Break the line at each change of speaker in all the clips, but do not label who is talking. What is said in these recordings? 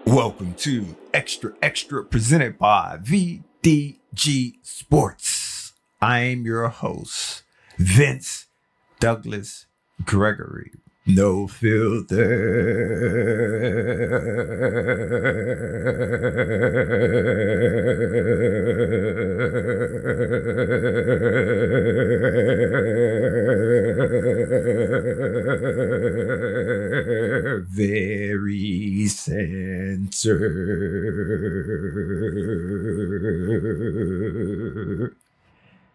Welcome to Xtra presented by VDG Sports. I am your host, Vince Douglas Gregory. No filter. Very censored.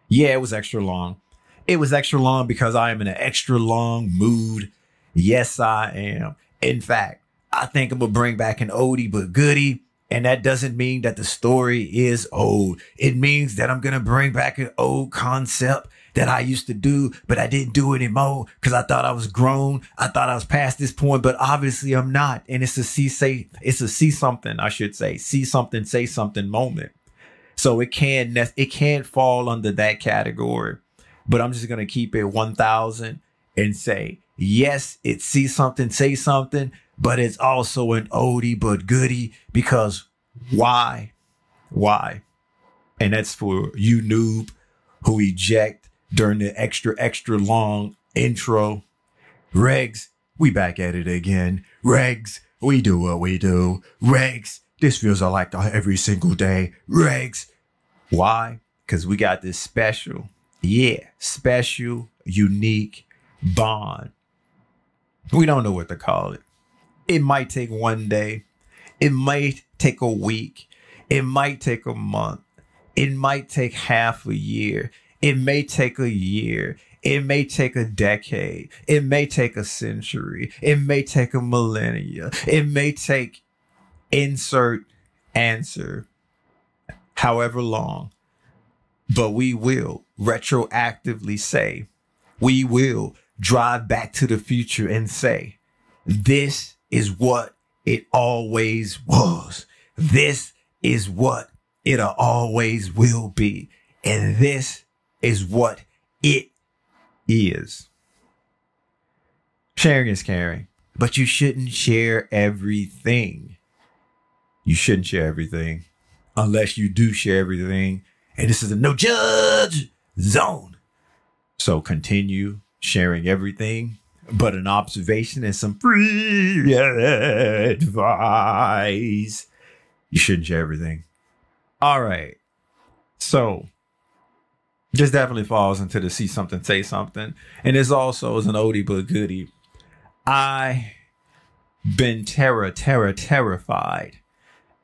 Yeah, it was extra long. It was extra long because I am in an extra long mood. Yes, I am. In fact, I think I'm going to bring back an oldie but goodie. And that doesn't mean that the story is old. It means that I'm going to bring back an old concept that I used to do, but I didn't do anymore because I thought I was grown. I thought I was past this point, but obviously I'm not. And it's a see something, I should say. See something, say something moment. So it can't fall under that category. But I'm just going to keep it 1,000 and say, yes, it's see something, say something, but it's also an oldie but goodie because why? Why? And that's for you noob who eject during the extra long intro. Regs, we back at it again. Regs, we do what we do. Regs, this feels like every single day. Regs, why? Because we got this special, unique bond. We don't know what to call it. It might take one day. It might take a week. It might take a month. It might take half a year. It may take a year. It may take a decade. It may take a century. It may take a millennia. It may take insert answer, however long. But we will retroactively say, we will drive back to the future and say, this is what it always was. This is what it always will be. And this is what it is. Sharing is caring, but you shouldn't share everything. You shouldn't share everything unless you do share everything. And this is a no judge zone. So continue sharing everything, but an observation and some free advice. You shouldn't share everything. All right. So this definitely falls into the see something, say something. And this also is an oldie but goodie. I been terrified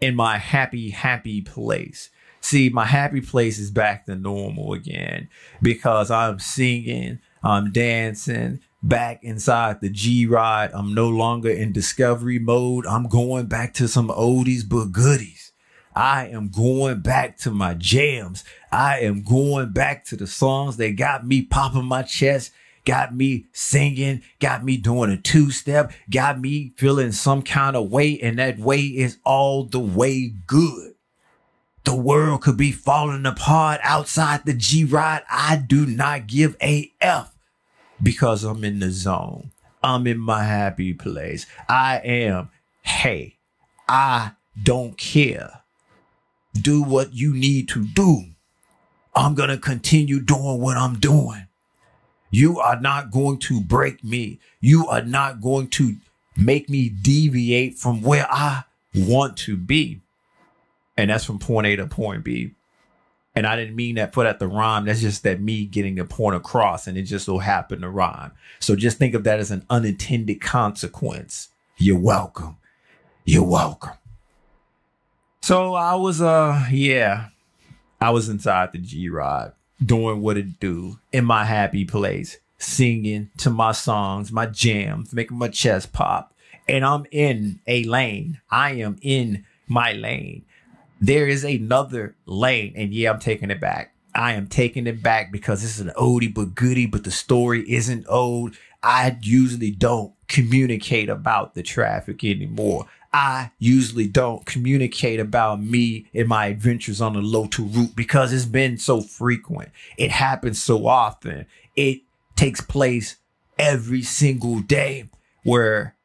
in my happy place. See, my happy place is back to normal again because I'm singing, I'm dancing back inside the G-Ride. I'm no longer in discovery mode. I'm going back to some oldies but goodies. I am going back to my jams. I am going back to the songs that got me popping my chest, got me singing, got me doing a two-step, got me feeling some kind of way. And that way is all the way good. The world could be falling apart outside the G-Ride. I do not give a F because I'm in the zone. I'm in my happy place. I don't care. Do what you need to do. I'm going to continue doing what I'm doing. You are not going to break me. You are not going to make me deviate from where I want to be. And that's from point A to point B. And I didn't mean that for that to rhyme. That's just that me getting a point across and it just so happened to rhyme. So just think of that as an unintended consequence. You're welcome. You're welcome. So I was inside the G-Ride doing what it do in my happy place, singing to my songs, my jams, making my chest pop. And I'm in a lane. I am in my lane. There is another lane. And yeah, I'm taking it back. I am taking it back because this is an oldie but goodie, but the story isn't old. I usually don't communicate about the traffic anymore. I usually don't communicate about me and my adventures on the local route because it's been so frequent. It happens so often. It takes place every single day where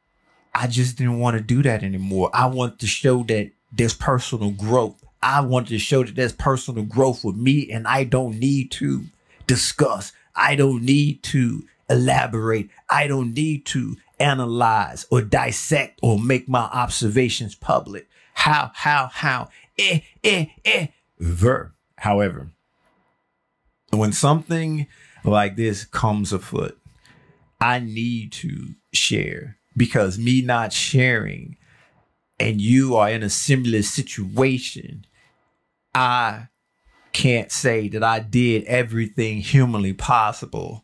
I just didn't want to do that anymore. I want to show that there's personal growth. I wanted to show that there's personal growth with me, and I don't need to discuss. I don't need to elaborate. I don't need to analyze or dissect or make my observations public. How? However, when something like this comes afoot, I need to share, because me not sharing and you are in a similar situation, I can't say that I did everything humanly possible.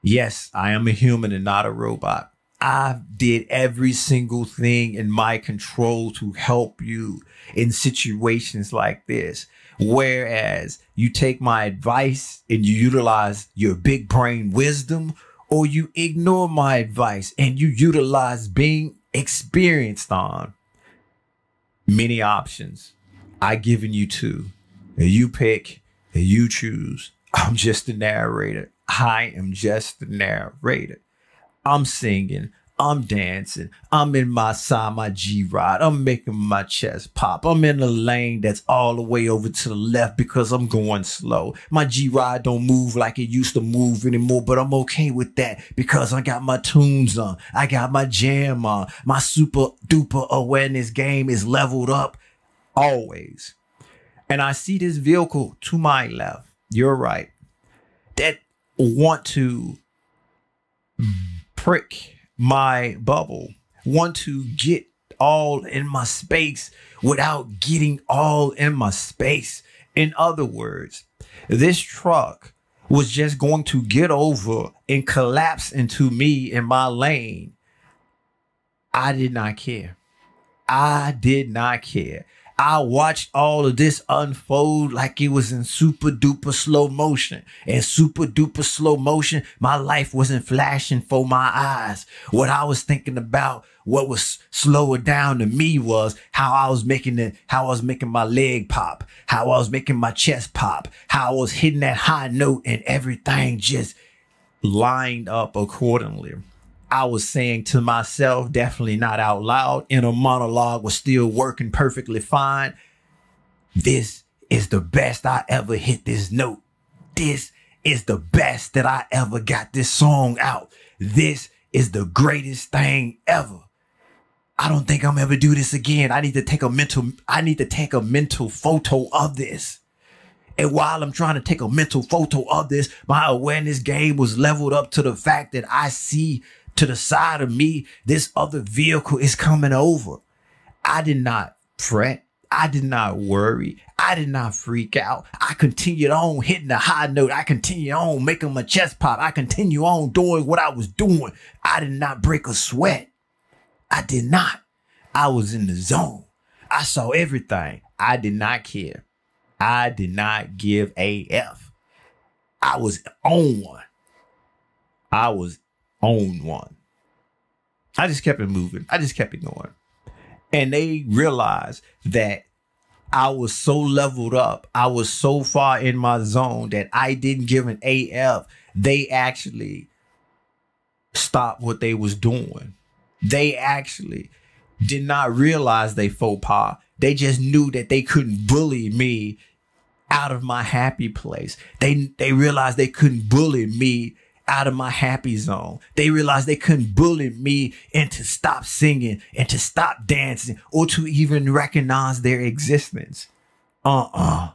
Yes, I am a human and not a robot. I did every single thing in my control to help you in situations like this. Whereas you take my advice and you utilize your big brain wisdom, or you ignore my advice and you utilize being experienced on. Many options. I given you two. And you pick and you choose. I'm just the narrator. I am just the narrator. I'm singing. I'm dancing. I'm in my G-ride. I'm making my chest pop. I'm in a lane that's all the way over to the left because I'm going slow. My G-ride don't move like it used to move anymore, but I'm okay with that because I got my tunes on. I got my jam on. My super duper awareness game is leveled up always. And I see this vehicle to my left. You're right. That want to prick my bubble, want to get all in my space without getting all in my space. In other words, this truck was just going to get over and collapse into me in my lane. I did not care. I did not care. I watched all of this unfold like it was in super duper slow motion. And super duper slow motion, my life wasn't flashing for my eyes. What I was thinking about, what was slower down to me, was how I was making my leg pop, how I was making my chest pop, how I was hitting that high note, and everything just lined up accordingly. I was saying to myself, definitely not out loud, inner monologue was still working perfectly fine. This is the best I ever hit this note. This is the best that I ever got this song out. This is the greatest thing ever. I don't think I'm ever do this again. I need to take a mental photo of this. And while I'm trying to take a mental photo of this, my awareness game was leveled up to the fact that I see to the side of me, this other vehicle is coming over. I did not fret. I did not worry. I did not freak out. I continued on hitting the high note. I continued on making my chest pop. I continued on doing what I was doing. I did not break a sweat. I did not. I was in the zone. I saw everything. I did not care. I did not give a F. I was on one. I was on one. I just kept it moving. I just kept it going. And they realized that I was so leveled up. I was so far in my zone that I didn't give an AF. They actually stopped what they was doing. They actually did not realize they faux pas. They just knew that they couldn't bully me out of my happy place. They realized they couldn't bully me out of my happy zone. They realized they couldn't bully me into stop singing and to stop dancing or to even recognize their existence. I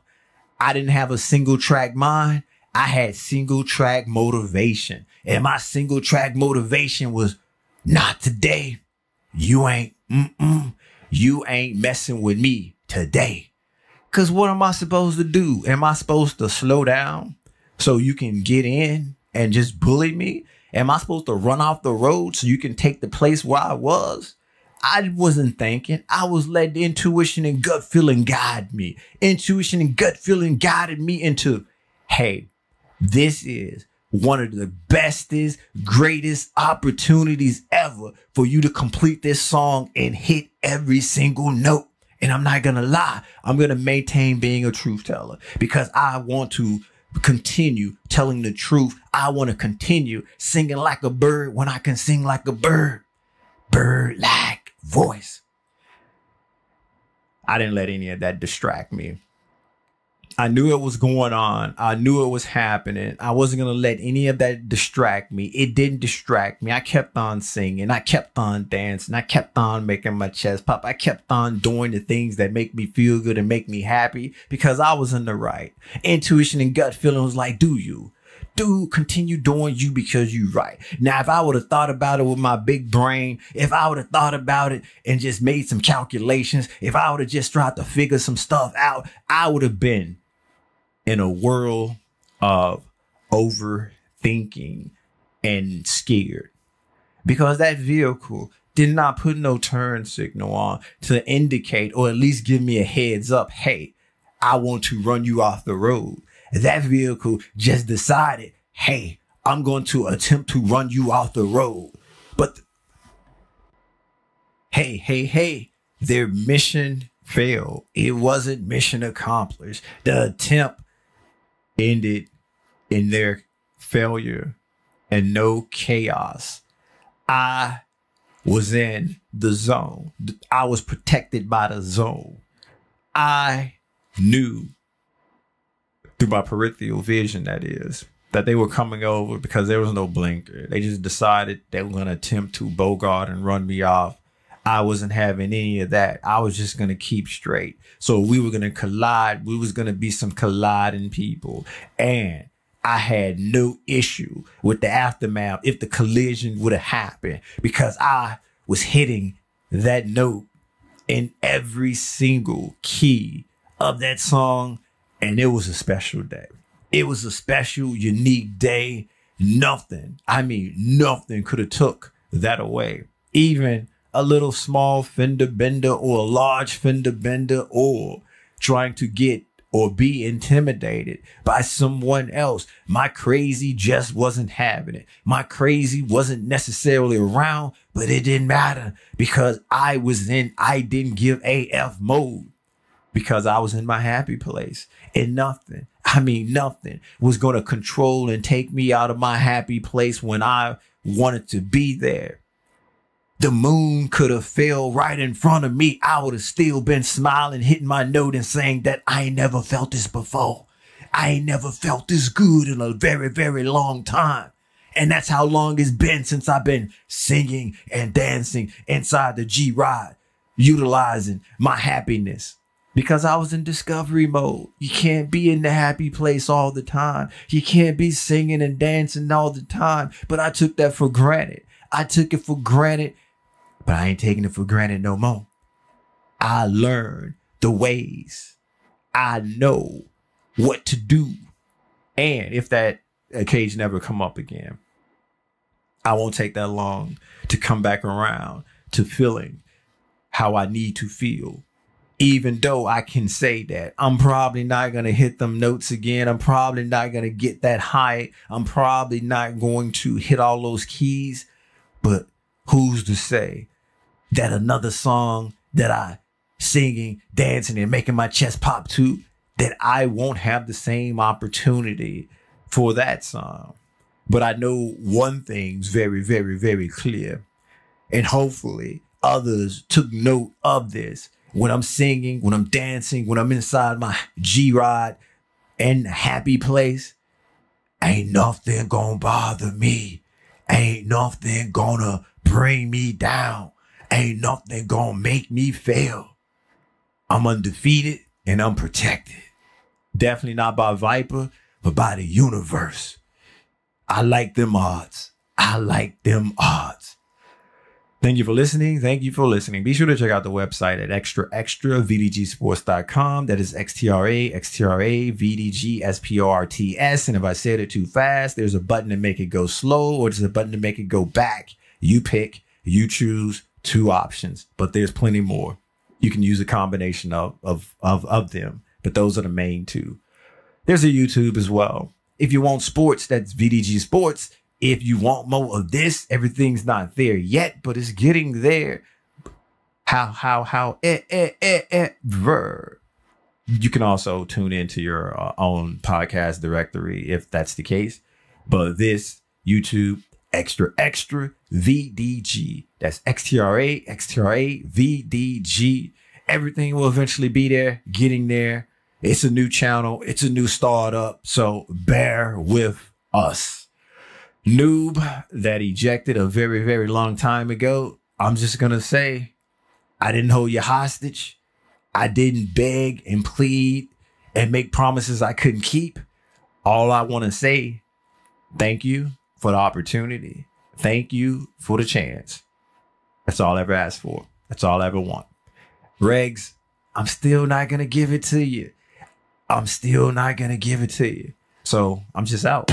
didn't have a single track mind. I had single track motivation. And my single track motivation was, not today. You ain't messing with me today. Cause what am I supposed to do? Am I supposed to slow down so you can get in and just bully me? Am I supposed to run off the road so you can take the place where I was? I wasn't thinking. I was letting intuition and gut feeling guide me. Intuition and gut feeling guided me into, hey, this is one of the bestest, greatest opportunities ever for you to complete this song and hit every single note. And I'm not going to lie. I'm going to maintain being a truth teller because I want to continue telling the truth. I want to continue singing like a bird when I can sing like a bird. Bird like voice. I didn't let any of that distract me. I knew it was going on. I knew it was happening. I wasn't going to let any of that distract me. It didn't distract me. I kept on singing. I kept on dancing. I kept on making my chest pop. I kept on doing the things that make me feel good and make me happy because I was in the right. Intuition and gut feeling was like, do you? Continue doing you because you right. Now, if I would have thought about it with my big brain, if I would have thought about it and just made some calculations, if I would have just tried to figure some stuff out, I would have been in a world of overthinking and scared because that vehicle did not put no turn signal on to indicate or at least give me a heads up. Hey, I want to run you off the road. That vehicle just decided, hey, I'm going to attempt to run you off the road. But hey, their mission failed. It wasn't mission accomplished. The attempt ended in their failure and no chaos. I was in the zone. I was protected by the zone. I knew through my peripheral vision, that is, that they were coming over because there was no blinker. They just decided they were going to attempt to bogart and run me off. I wasn't having any of that. I was just going to keep straight. So we were going to collide. We was going to be some colliding people. And I had no issue with the aftermath if the collision would have happened because I was hitting that note in every single key of that song. And it was a special day. It was a special, unique day. Nothing could have took that away. Even a little small fender bender or a large fender bender or trying to get or be intimidated by someone else. My crazy just wasn't having it. My crazy wasn't necessarily around, but it didn't matter because I didn't give AF mode. Because I was in my happy place and nothing was going to control and take me out of my happy place when I wanted to be there. The moon could have fell right in front of me. I would have still been smiling, hitting my note and saying that I ain't never felt this before. I ain't never felt this good in a very, very long time. And that's how long it's been since I've been singing and dancing inside the G-Ride, utilizing my happiness. Because I was in discovery mode. You can't be in the happy place all the time. You can't be singing and dancing all the time. But I took that for granted. I took it for granted, but I ain't taking it for granted no more. I learned the ways. I know what to do. And if that occasion ever come up again, I won't take that long to come back around to feeling how I need to feel. Even though I can say that I'm probably not going to hit them notes again. I'm probably not going to get that high. I'm probably not going to hit all those keys. But who's to say that another song that I singing, dancing and making my chest pop to, that I won't have the same opportunity for that song. But I know one thing's very, very, very clear. And hopefully others took note of this. When I'm singing, when I'm dancing, when I'm inside my G-Ride and happy place, ain't nothing gonna bother me. Ain't nothing gonna bring me down. Ain't nothing gonna make me fail. I'm undefeated and I'm protected. Definitely not by Viper, but by the universe. I like them odds. I like them odds. Thank you for listening. Be sure to check out the website at XtraVDGsports.com. That is XTRA, VDG, And if I said it too fast, there's a button to make it go slow or there's a button to make it go back. You pick, you choose 2 options, but there's plenty more. You can use a combination of them, but those are the main 2. There's a YouTube as well. If you want sports, that's VDG Sports. If you want more of this, everything's not there yet, but it's getting there. You can also tune into your own podcast directory if that's the case. But this, YouTube, Xtra VDG. That's Xtra VDG. Everything will eventually be there, getting there. It's a new channel. It's a new startup. So bear with us. Noob that ejected a very, very long time ago. I'm just going to say, I didn't hold you hostage. I didn't beg and plead and make promises I couldn't keep. All I want to say, thank you for the opportunity. Thank you for the chance. That's all I ever asked for. That's all I ever want. Regs, I'm still not going to give it to you. I'm still not going to give it to you. So I'm just out.